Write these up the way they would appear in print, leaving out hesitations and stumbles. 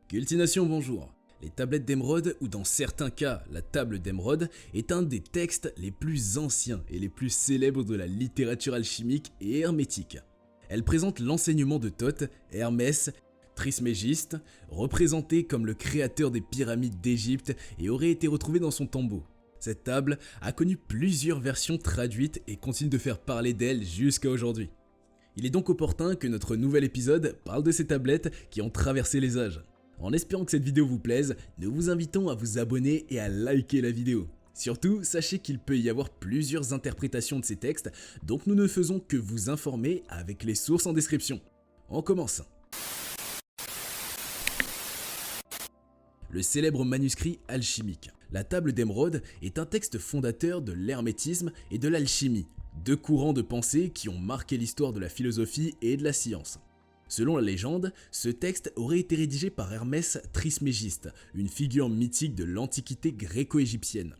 Cultination bonjour. Les tablettes d'émeraude, ou dans certains cas la table d'émeraude, est un des textes les plus anciens et les plus célèbres de la littérature alchimique et hermétique. Elle présente l'enseignement de Thoth, Hermès, Trismégiste, représenté comme le créateur des pyramides d'Égypte et aurait été retrouvé dans son tombeau. Cette table a connu plusieurs versions traduites et continue de faire parler d'elle jusqu'à aujourd'hui. Il est donc opportun que notre nouvel épisode parle de ces tablettes qui ont traversé les âges. En espérant que cette vidéo vous plaise, nous vous invitons à vous abonner et à liker la vidéo. Surtout, sachez qu'il peut y avoir plusieurs interprétations de ces textes, donc nous ne faisons que vous informer avec les sources en description. On commence. Le célèbre manuscrit alchimique. La table d'émeraude est un texte fondateur de l'hermétisme et de l'alchimie, deux courants de pensée qui ont marqué l'histoire de la philosophie et de la science. Selon la légende, ce texte aurait été rédigé par Hermès Trismégiste, une figure mythique de l'antiquité gréco-égyptienne.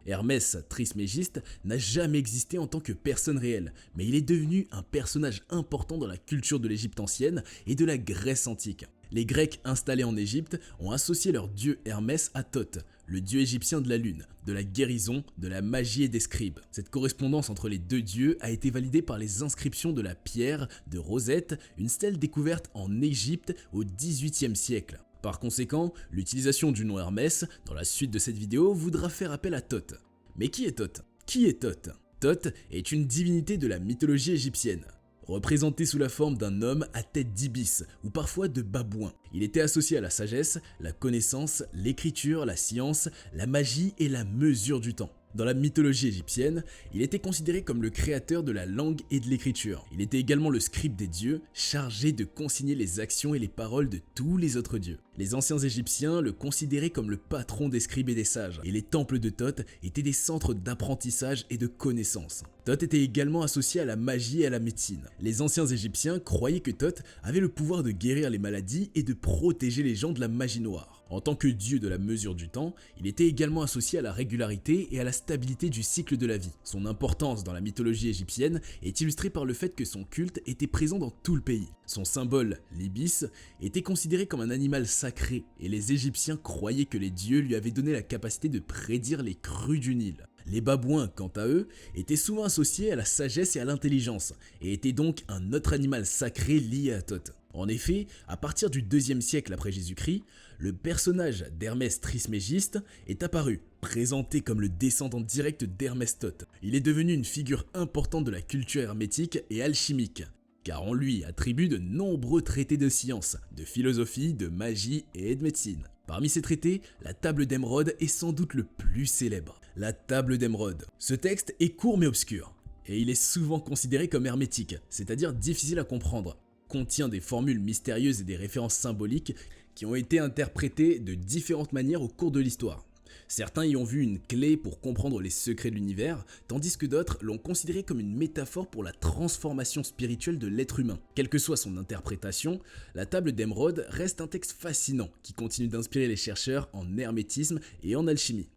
Hermès Trismégiste n'a jamais existé en tant que personne réelle, mais il est devenu un personnage important dans la culture de l'Égypte ancienne et de la Grèce antique. Les Grecs installés en Égypte ont associé leur dieu Hermès à Thoth, le dieu égyptien de la lune, de la guérison, de la magie et des scribes. Cette correspondance entre les deux dieux a été validée par les inscriptions de la pierre de Rosette, une stèle découverte en Égypte au XVIIIe siècle. Par conséquent, l'utilisation du nom Hermès dans la suite de cette vidéo voudra faire appel à Thoth. Mais qui est Thoth ? Qui est Thoth ? Thoth est une divinité de la mythologie égyptienne. Représenté sous la forme d'un homme à tête d'ibis ou parfois de babouin. Il était associé à la sagesse, la connaissance, l'écriture, la science, la magie et la mesure du temps. Dans la mythologie égyptienne, il était considéré comme le créateur de la langue et de l'écriture. Il était également le scribe des dieux, chargé de consigner les actions et les paroles de tous les autres dieux. Les anciens Égyptiens le considéraient comme le patron des scribes et des sages, et les temples de Thoth étaient des centres d'apprentissage et de connaissance. Thoth était également associé à la magie et à la médecine. Les anciens Égyptiens croyaient que Thoth avait le pouvoir de guérir les maladies et de protéger les gens de la magie noire. En tant que dieu de la mesure du temps, il était également associé à la régularité et à la stabilité du cycle de la vie. Son importance dans la mythologie égyptienne est illustrée par le fait que son culte était présent dans tout le pays. Son symbole, l'ibis, était considéré comme un animal sacré et les Égyptiens croyaient que les dieux lui avaient donné la capacité de prédire les crues du Nil. Les babouins, quant à eux, étaient souvent associés à la sagesse et à l'intelligence, et étaient donc un autre animal sacré lié à Thoth. En effet, à partir du 2e siècle après Jésus-Christ, le personnage d'Hermès Trismégiste est apparu, présenté comme le descendant direct d'Hermès Thoth. Il est devenu une figure importante de la culture hermétique et alchimique, car on lui attribue de nombreux traités de science, de philosophie, de magie et de médecine. Parmi ces traités, la table d'émeraude est sans doute le plus célèbre. La table d'émeraude. Ce texte est court mais obscur, et il est souvent considéré comme hermétique, c'est-à-dire difficile à comprendre. Contient des formules mystérieuses et des références symboliques qui ont été interprétées de différentes manières au cours de l'histoire. Certains y ont vu une clé pour comprendre les secrets de l'univers, tandis que d'autres l'ont considéré comme une métaphore pour la transformation spirituelle de l'être humain. Quelle que soit son interprétation, la table d'émeraude reste un texte fascinant qui continue d'inspirer les chercheurs en hermétisme et en alchimie.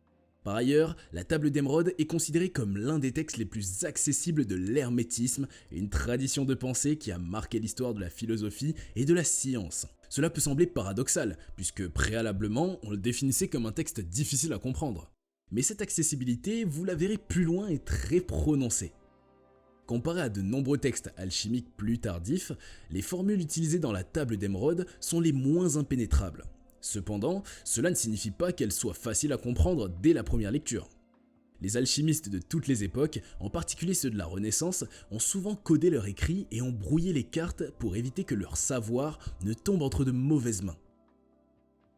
Par ailleurs, la table d'émeraude est considérée comme l'un des textes les plus accessibles de l'hermétisme, une tradition de pensée qui a marqué l'histoire de la philosophie et de la science. Cela peut sembler paradoxal, puisque préalablement, on le définissait comme un texte difficile à comprendre. Mais cette accessibilité, vous la verrez plus loin, est très prononcée. Comparé à de nombreux textes alchimiques plus tardifs, les formules utilisées dans la table d'émeraude sont les moins impénétrables. Cependant, cela ne signifie pas qu'elle soit facile à comprendre dès la première lecture. Les alchimistes de toutes les époques, en particulier ceux de la Renaissance, ont souvent codé leur écrit et ont brouillé les cartes pour éviter que leur savoir ne tombe entre de mauvaises mains.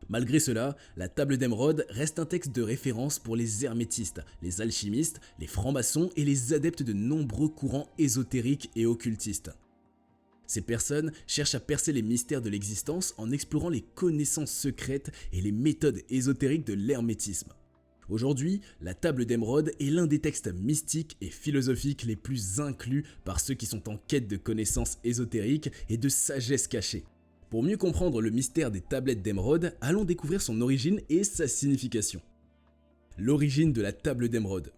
Malgré cela, la table d'émeraude reste un texte de référence pour les hermétistes, les alchimistes, les francs-maçons et les adeptes de nombreux courants ésotériques et occultistes. Ces personnes cherchent à percer les mystères de l'existence en explorant les connaissances secrètes et les méthodes ésotériques de l'hermétisme. Aujourd'hui, la table d'émeraude est l'un des textes mystiques et philosophiques les plus inclus par ceux qui sont en quête de connaissances ésotériques et de sagesse cachée. Pour mieux comprendre le mystère des tablettes d'émeraude, allons découvrir son origine et sa signification. L'origine de la table d'émeraude.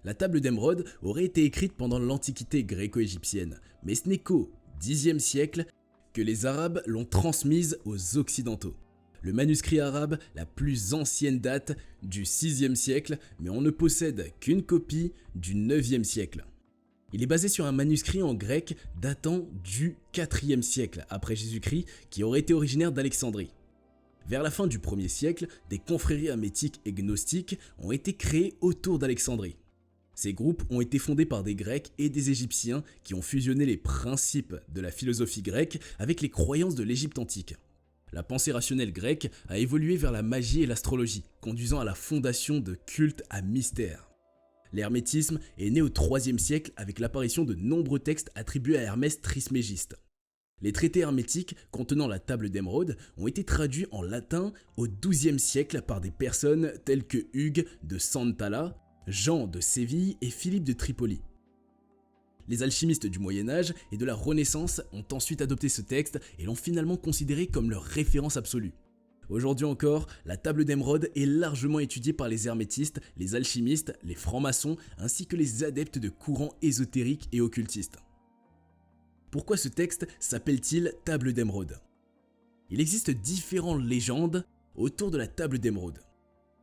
La table d'émeraude aurait été écrite pendant l'Antiquité gréco-égyptienne, mais ce n'est qu'au Xe siècle que les Arabes l'ont transmise aux Occidentaux. Le manuscrit arabe la plus ancienne date du 6e siècle, mais on ne possède qu'une copie du 9e siècle. Il est basé sur un manuscrit en grec datant du 4e siècle après Jésus-Christ qui aurait été originaire d'Alexandrie. Vers la fin du 1er siècle, des confréries hermétiques et gnostiques ont été créées autour d'Alexandrie. Ces groupes ont été fondés par des Grecs et des Égyptiens qui ont fusionné les principes de la philosophie grecque avec les croyances de l'Égypte antique. La pensée rationnelle grecque a évolué vers la magie et l'astrologie, conduisant à la fondation de cultes à mystère. L'hermétisme est né au 3e siècle avec l'apparition de nombreux textes attribués à Hermès Trismégiste. Les traités hermétiques contenant la table d'émeraude ont été traduits en latin au 12e siècle par des personnes telles que Hugues de Santalla, Jean de Séville et Philippe de Tripoli. Les alchimistes du Moyen-Âge et de la Renaissance ont ensuite adopté ce texte et l'ont finalement considéré comme leur référence absolue. Aujourd'hui encore, la table d'émeraude est largement étudiée par les hermétistes, les alchimistes, les francs-maçons ainsi que les adeptes de courants ésotériques et occultistes. Pourquoi ce texte s'appelle-t-il table d'émeraude ? Il existe différentes légendes autour de la table d'émeraude.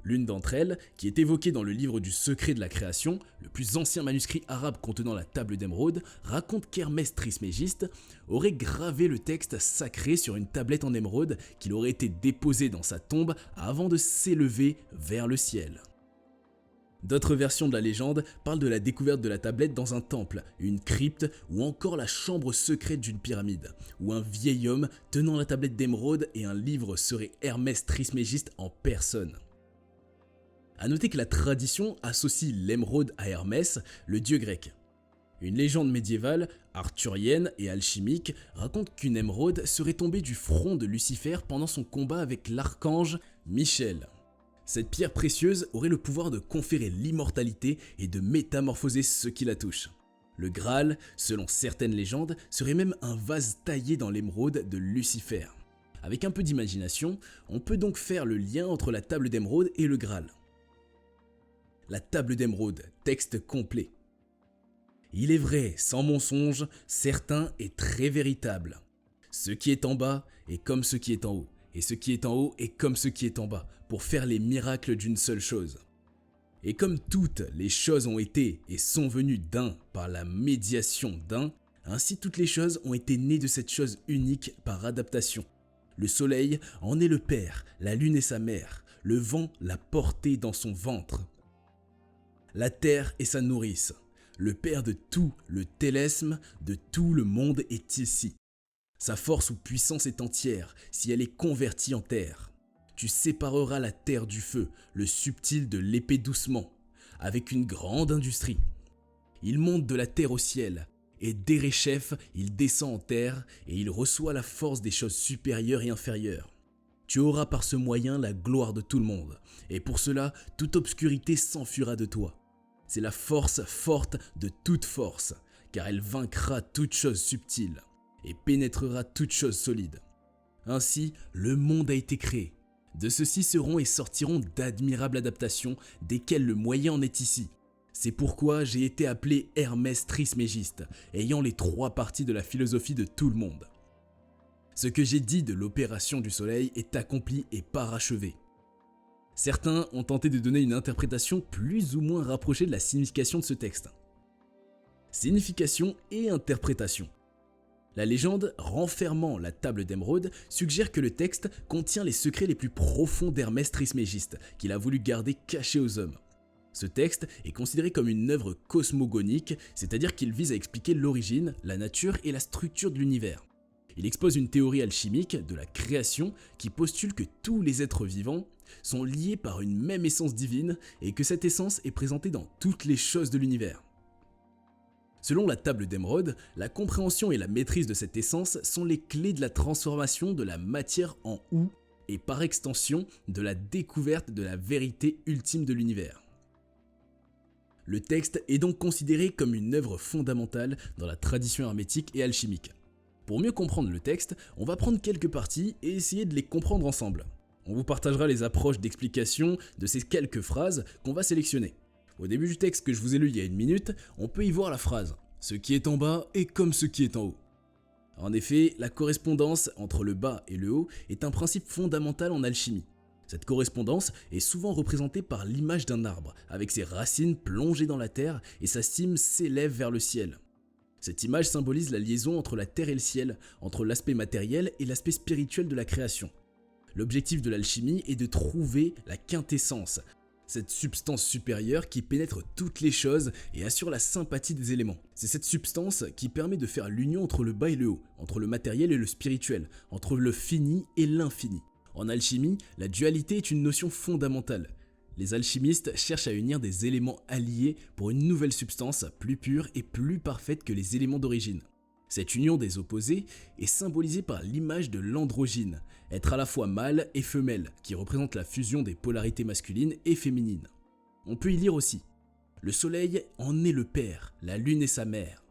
L'une d'entre elles, qui est évoquée dans le livre du secret de la création, le plus ancien manuscrit arabe contenant la table d'émeraude, raconte qu'Hermès Trismégiste aurait gravé le texte sacré sur une tablette en émeraude qu'il aurait été déposé dans sa tombe avant de s'élever vers le ciel. D'autres versions de la légende parlent de la découverte de la tablette dans un temple, une crypte ou encore la chambre secrète d'une pyramide, où un vieil homme tenant la tablette d'émeraude et un livre serait Hermès Trismégiste en personne. A noter que la tradition associe l'émeraude à Hermès, le dieu grec. Une légende médiévale, arthurienne et alchimique raconte qu'une émeraude serait tombée du front de Lucifer pendant son combat avec l'archange Michel. Cette pierre précieuse aurait le pouvoir de conférer l'immortalité et de métamorphoser ceux qui la touchent. Le Graal, selon certaines légendes, serait même un vase taillé dans l'émeraude de Lucifer. Avec un peu d'imagination, on peut donc faire le lien entre la table d'émeraude et le Graal. La table d'émeraude, texte complet. Il est vrai, sans mensonge, certain et très véritable. Ce qui est en bas est comme ce qui est en haut, et ce qui est en haut est comme ce qui est en bas, pour faire les miracles d'une seule chose. Et comme toutes les choses ont été et sont venues d'un par la médiation d'un, ainsi toutes les choses ont été nées de cette chose unique par adaptation. Le soleil en est le père, la lune est sa mère, le vent l'a porté dans son ventre. La terre est sa nourrice, le père de tout le télesme, de tout le monde est ici. Sa force ou puissance est entière si elle est convertie en terre. Tu sépareras la terre du feu, le subtil de l'épée doucement, avec une grande industrie. Il monte de la terre au ciel, et d'Éréchef il descend en terre, et il reçoit la force des choses supérieures et inférieures. Tu auras par ce moyen la gloire de tout le monde, et pour cela toute obscurité s'enfuira de toi. C'est la force forte de toute force, car elle vaincra toute chose subtile, et pénétrera toute chose solide. Ainsi, le monde a été créé. De ceux-ci seront et sortiront d'admirables adaptations, desquelles le moyen en est ici. C'est pourquoi j'ai été appelé Hermès Trismégiste, ayant les 3 parties de la philosophie de tout le monde. Ce que j'ai dit de l'opération du soleil est accompli et parachevé. Certains ont tenté de donner une interprétation plus ou moins rapprochée de la signification de ce texte. Signification et interprétation. La légende renfermant la table d'émeraude suggère que le texte contient les secrets les plus profonds d'Hermès Trismégiste, qu'il a voulu garder cachés aux hommes. Ce texte est considéré comme une œuvre cosmogonique, c'est-à-dire qu'il vise à expliquer l'origine, la nature et la structure de l'univers. Il expose une théorie alchimique de la création qui postule que tous les êtres vivants sont liés par une même essence divine et que cette essence est présentée dans toutes les choses de l'univers. Selon la table d'émeraude, la compréhension et la maîtrise de cette essence sont les clés de la transformation de la matière en ou et par extension de la découverte de la vérité ultime de l'univers. Le texte est donc considéré comme une œuvre fondamentale dans la tradition hermétique et alchimique. Pour mieux comprendre le texte, on va prendre quelques parties et essayer de les comprendre ensemble. On vous partagera les approches d'explication de ces quelques phrases qu'on va sélectionner. Au début du texte que je vous ai lu il y a 1 minute, on peut y voir la phrase « Ce qui est en bas est comme ce qui est en haut ». En effet, la correspondance entre le bas et le haut est un principe fondamental en alchimie. Cette correspondance est souvent représentée par l'image d'un arbre, avec ses racines plongées dans la terre et sa cime s'élève vers le ciel. Cette image symbolise la liaison entre la terre et le ciel, entre l'aspect matériel et l'aspect spirituel de la création. L'objectif de l'alchimie est de trouver la quintessence, cette substance supérieure qui pénètre toutes les choses et assure la sympathie des éléments. C'est cette substance qui permet de faire l'union entre le bas et le haut, entre le matériel et le spirituel, entre le fini et l'infini. En alchimie, la dualité est une notion fondamentale. Les alchimistes cherchent à unir des éléments alliés pour une nouvelle substance plus pure et plus parfaite que les éléments d'origine. Cette union des opposés est symbolisée par l'image de l'androgyne, être à la fois mâle et femelle, qui représente la fusion des polarités masculines et féminines. On peut y lire aussi « Le soleil en est le père, la lune est sa mère ».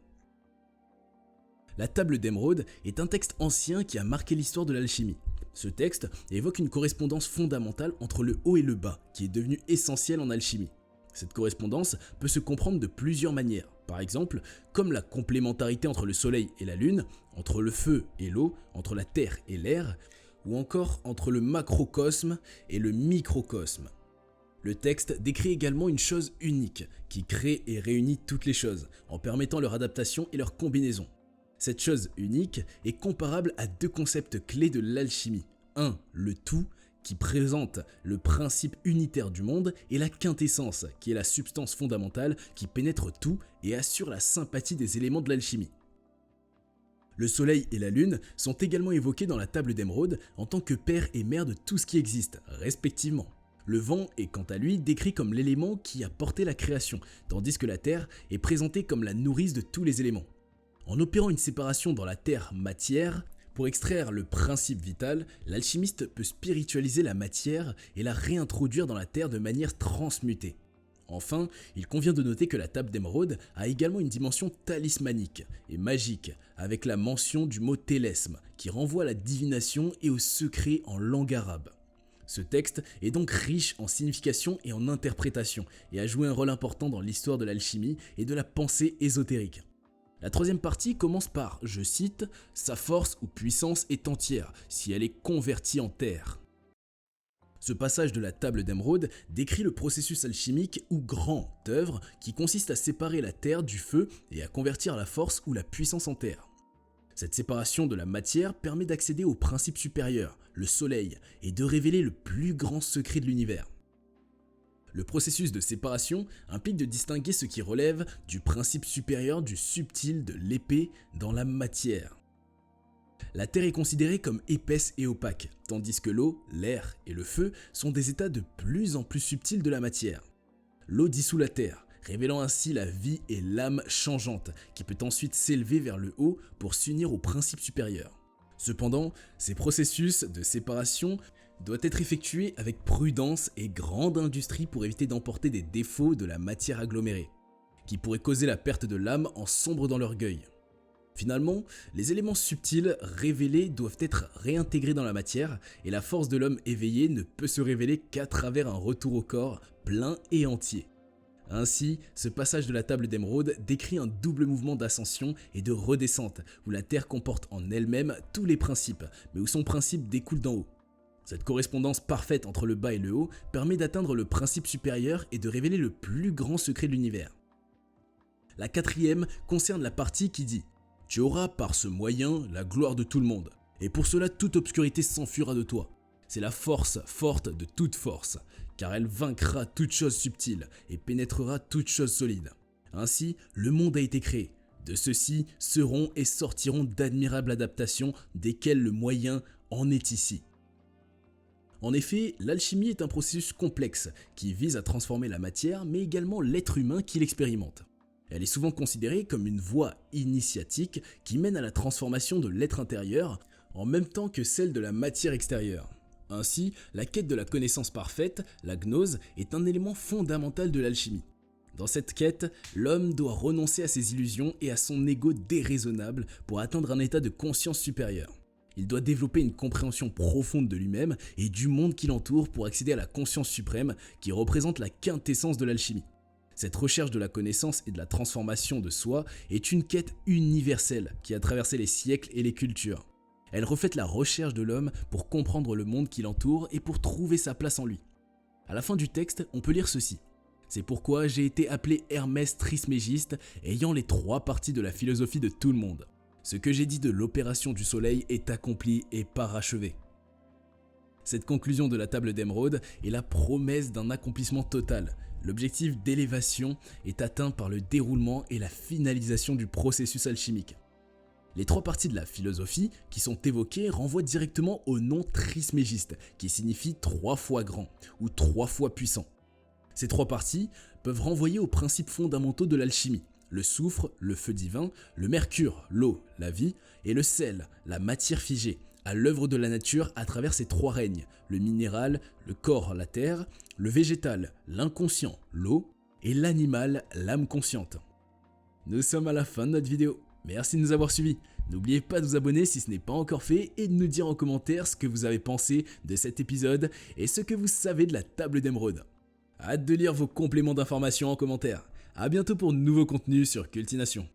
La table d'émeraude est un texte ancien qui a marqué l'histoire de l'alchimie. Ce texte évoque une correspondance fondamentale entre le haut et le bas, qui est devenue essentielle en alchimie. Cette correspondance peut se comprendre de plusieurs manières, par exemple comme la complémentarité entre le soleil et la lune, entre le feu et l'eau, entre la terre et l'air, ou encore entre le macrocosme et le microcosme. Le texte décrit également une chose unique, qui crée et réunit toutes les choses, en permettant leur adaptation et leur combinaison. Cette chose unique est comparable à deux concepts clés de l'alchimie. Un, le tout, qui présente le principe unitaire du monde, et la quintessence, qui est la substance fondamentale qui pénètre tout et assure la sympathie des éléments de l'alchimie. Le soleil et la lune sont également évoqués dans la table d'émeraude en tant que père et mère de tout ce qui existe, respectivement. Le vent est quant à lui décrit comme l'élément qui a porté la création, tandis que la terre est présentée comme la nourrice de tous les éléments. En opérant une séparation dans la terre-matière, pour extraire le principe vital, l'alchimiste peut spiritualiser la matière et la réintroduire dans la terre de manière transmutée. Enfin, il convient de noter que la table d'émeraude a également une dimension talismanique et magique, avec la mention du mot télesme, qui renvoie à la divination et au secret en langue arabe. Ce texte est donc riche en signification et en interprétation, et a joué un rôle important dans l'histoire de l'alchimie et de la pensée ésotérique. La troisième partie commence par, je cite, « Sa force ou puissance est entière, si elle est convertie en terre ». Ce passage de la table d'émeraude décrit le processus alchimique ou grand œuvre qui consiste à séparer la terre du feu et à convertir la force ou la puissance en terre. Cette séparation de la matière permet d'accéder au principe supérieur, le soleil, et de révéler le plus grand secret de l'univers. Le processus de séparation implique de distinguer ce qui relève du principe supérieur du subtil de l'épais dans la matière. La terre est considérée comme épaisse et opaque, tandis que l'eau, l'air et le feu sont des états de plus en plus subtils de la matière. L'eau dissout la terre, révélant ainsi la vie et l'âme changeante, qui peut ensuite s'élever vers le haut pour s'unir au principe supérieur. Cependant, ces processus de séparation doivent être effectués avec prudence et grande industrie pour éviter d'emporter des défauts de la matière agglomérée, qui pourraient causer la perte de l'âme en sombre dans l'orgueil. Finalement, les éléments subtils révélés doivent être réintégrés dans la matière, et la force de l'homme éveillé ne peut se révéler qu'à travers un retour au corps plein et entier. Ainsi, ce passage de la table d'émeraude décrit un double mouvement d'ascension et de redescente, où la Terre comporte en elle-même tous les principes, mais où son principe découle d'en haut. Cette correspondance parfaite entre le bas et le haut permet d'atteindre le principe supérieur et de révéler le plus grand secret de l'univers. La quatrième concerne la partie qui dit « Tu auras par ce moyen la gloire de tout le monde, et pour cela toute obscurité s'enfuira de toi. C'est la force forte de toute force, car elle vaincra toute chose subtile et pénétrera toute chose solide. Ainsi, le monde a été créé. De ceux-ci seront et sortiront d'admirables adaptations desquelles le moyen en est ici. » En effet, l'alchimie est un processus complexe qui vise à transformer la matière, mais également l'être humain qui l'expérimente. Elle est souvent considérée comme une voie initiatique qui mène à la transformation de l'être intérieur en même temps que celle de la matière extérieure. Ainsi, la quête de la connaissance parfaite, la gnose, est un élément fondamental de l'alchimie. Dans cette quête, l'homme doit renoncer à ses illusions et à son ego déraisonnable pour atteindre un état de conscience supérieure. Il doit développer une compréhension profonde de lui-même et du monde qui l'entoure pour accéder à la conscience suprême qui représente la quintessence de l'alchimie. Cette recherche de la connaissance et de la transformation de soi est une quête universelle qui a traversé les siècles et les cultures. Elle reflète la recherche de l'homme pour comprendre le monde qui l'entoure et pour trouver sa place en lui. À la fin du texte, on peut lire ceci. C'est pourquoi j'ai été appelé Hermès Trismégiste, ayant les 3 parties de la philosophie de tout le monde. Ce que j'ai dit de l'opération du soleil est accompli et parachevé. Cette conclusion de la table d'émeraude est la promesse d'un accomplissement total. L'objectif d'élévation est atteint par le déroulement et la finalisation du processus alchimique. Les 3 parties de la philosophie qui sont évoquées renvoient directement au nom Trismégiste, qui signifie 3 fois grand ou 3 fois puissant. Ces 3 parties peuvent renvoyer aux principes fondamentaux de l'alchimie, le soufre, le feu divin, le mercure, l'eau, la vie, et le sel, la matière figée, à l'œuvre de la nature à travers ces 3 règnes, le minéral, le corps, la terre, le végétal, l'inconscient, l'eau, et l'animal, l'âme consciente. Nous sommes à la fin de notre vidéo. Merci de nous avoir suivis. N'oubliez pas de vous abonner si ce n'est pas encore fait et de nous dire en commentaire ce que vous avez pensé de cet épisode et ce que vous savez de la table d'émeraude. Hâte de lire vos compléments d'informations en commentaire. A bientôt pour de nouveaux contenus sur Cultination.